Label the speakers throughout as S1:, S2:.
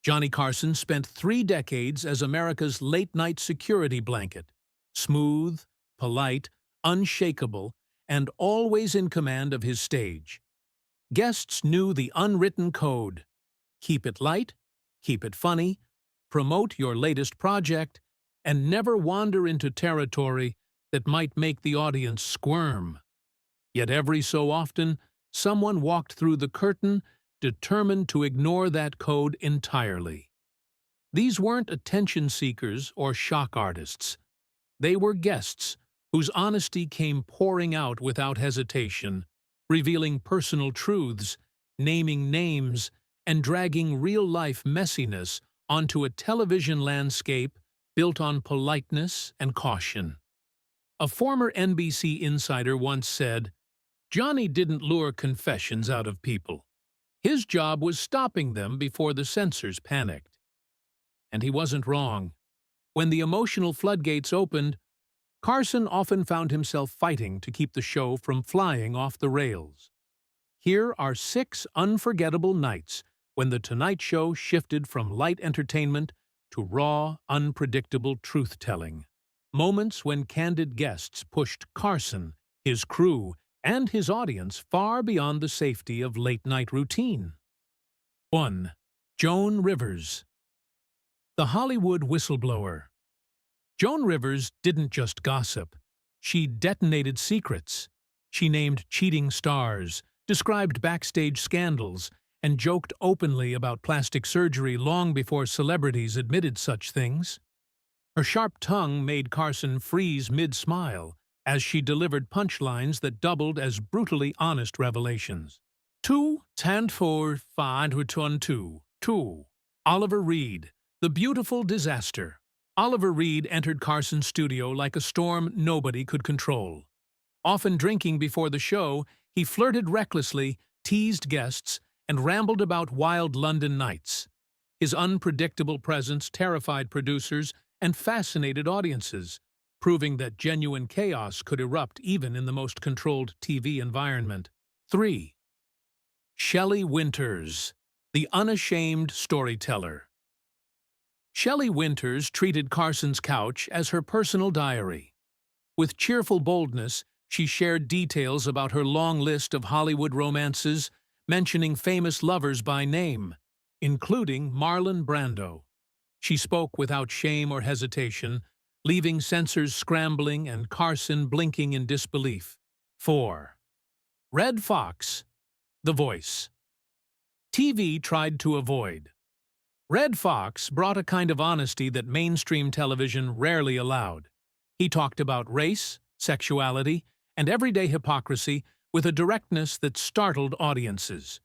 S1: Johnny Carson spent 3 decades as America's late-night security blanket. Smooth, polite, unshakable, and always in command of his stage. Guests knew the unwritten code. Keep it light, keep it funny, promote your latest project, and never wander into territory that might make the audience squirm. Yet every so often, someone walked through the curtain determined to ignore that code entirely. These weren't attention seekers or shock artists. They were guests whose honesty came pouring out without hesitation, revealing personal truths, naming names, and dragging real-life messiness onto a television landscape built on politeness and caution. A former NBC insider once said, "Johnny didn't lure confessions out of people. His job was stopping them before the censors panicked." And he wasn't wrong. When the emotional floodgates opened, Carson often found himself fighting to keep the show from flying off the rails. Here are 6 unforgettable nights when The Tonight Show shifted from light entertainment to raw, unpredictable truth-telling. Moments when candid guests pushed Carson, his crew, and his audience far beyond the safety of late-night routine. 1. Joan Rivers. The Hollywood Whistleblower. Joan Rivers didn't just gossip. She detonated secrets. She named cheating stars, described backstage scandals, and joked openly about plastic surgery long before celebrities admitted such things. Her sharp tongue made Carson freeze mid-smile as she delivered punchlines that doubled as brutally honest revelations. 2. Stand for 522. Oliver Reed, the beautiful disaster. Oliver Reed entered Carson's studio like a storm nobody could control. Often drinking before the show, he flirted recklessly, teased guests, and rambled about wild London nights. His unpredictable presence terrified producers and fascinated audiences, proving that genuine chaos could erupt even in the most controlled TV environment. 3. Shelley Winters, the unashamed storyteller. Shelley Winters treated Carson's couch as her personal diary. With cheerful boldness, she shared details about her long list of Hollywood romances, mentioning famous lovers by name, including Marlon Brando. She spoke without shame or hesitation, leaving censors scrambling and Carson blinking in disbelief. 4. Red Fox, The Voice. TV tried to avoid. Red Fox brought a kind of honesty that mainstream television rarely allowed. He talked about race, sexuality, and everyday hypocrisy with a directness that startled audiences.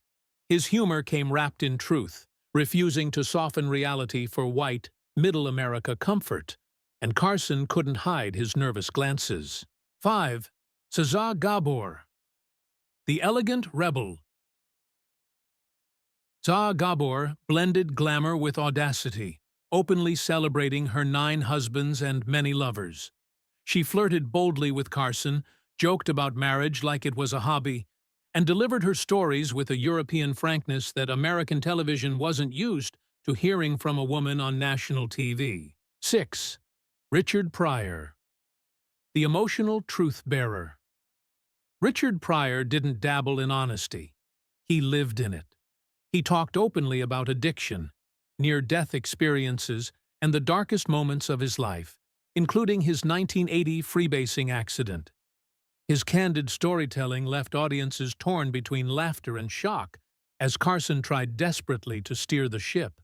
S1: His humor came wrapped in truth, refusing to soften reality for white, middle America comfort, and Carson couldn't hide his nervous glances. 5. Zsa Gabor, the Elegant Rebel. Zsa Gabor blended glamour with audacity, openly celebrating her 9 husbands and many lovers. She flirted boldly with Carson, joked about marriage like it was a hobby, and delivered her stories with a European frankness that American television wasn't used to hearing from a woman on national TV. 6. Richard Pryor, the emotional truth-bearer. Richard Pryor didn't dabble in honesty. He lived in it. He talked openly about addiction, near-death experiences, and the darkest moments of his life, including his 1980 freebasing accident. His candid storytelling left audiences torn between laughter and shock as Carson tried desperately to steer the ship.